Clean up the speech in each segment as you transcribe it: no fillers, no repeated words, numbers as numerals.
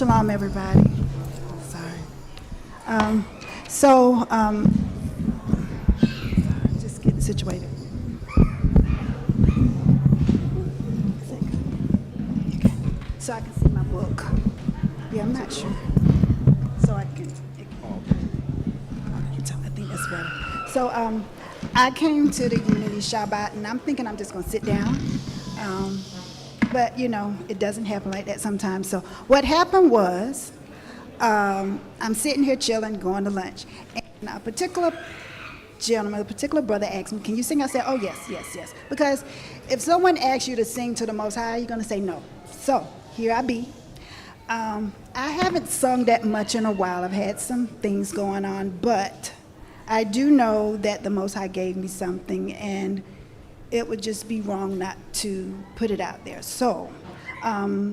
Shalom, everybody. Sorry. Just getting situated. Okay. So I can see my book. Yeah, I'm not sure. So I can. I think that's better. So I came to the Unity Shabbat, and I'm thinking I'm just going to sit down. But, you know, it doesn't happen like that sometimes. So what happened was I'm sitting here chilling, going to lunch. And a particular gentleman, a particular brother asked me, can you sing? I said, oh, yes, yes, yes. Because if someone asks you to sing to the Most High, you're going to say no. So here I be. I haven't sung that much in a while. I've had some things going on. But I do know that the Most High gave me something, and it would just be wrong not to put it out there. So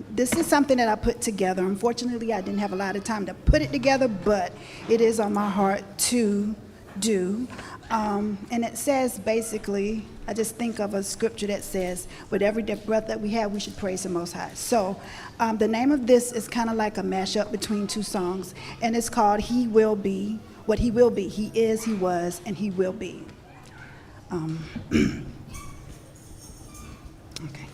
this is something that I put together. Unfortunately, I didn't have a lot of time to put it together, but it is on my heart to do. And it says basically, I just think of a scripture that says, with every breath that we have, we should praise the Most High. So the name of this is kind of like a mashup between two songs, and it's called He Will Be What He Will Be. He is, He was, and He will be. Okay.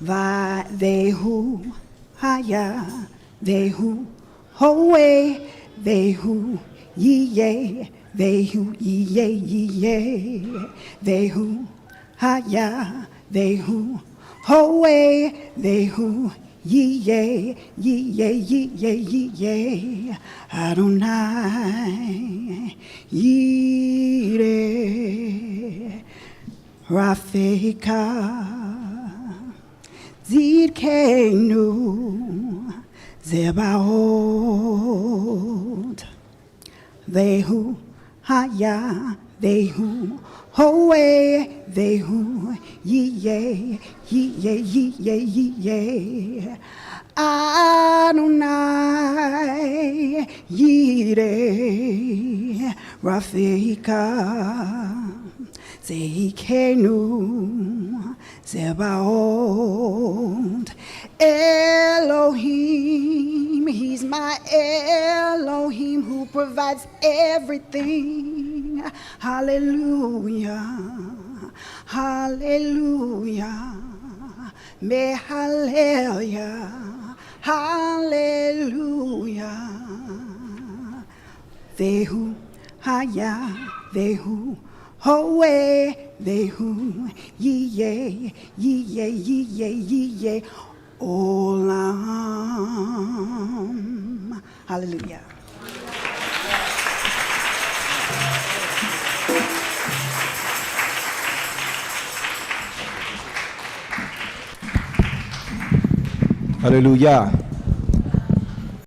Vehu haya, vehu howe, vehu ye, vehu ye, vehu haya, vehu howe, vehu ye, Adonai, Yire, Rafika, Zidkenu, Zebaot, Vehu Haya, Vehu Howe, Vehu Ye, Adonai, Yire, Rafika, Zeikenu, Zebaot, Elohim, He's my Elohim who provides everything. Hallelujah, hallelujah, Hallelujah, hallelujah. Vehu Haya, Vehu Howe, Vehu Ye, Olam. Hallelujah. Hallelujah.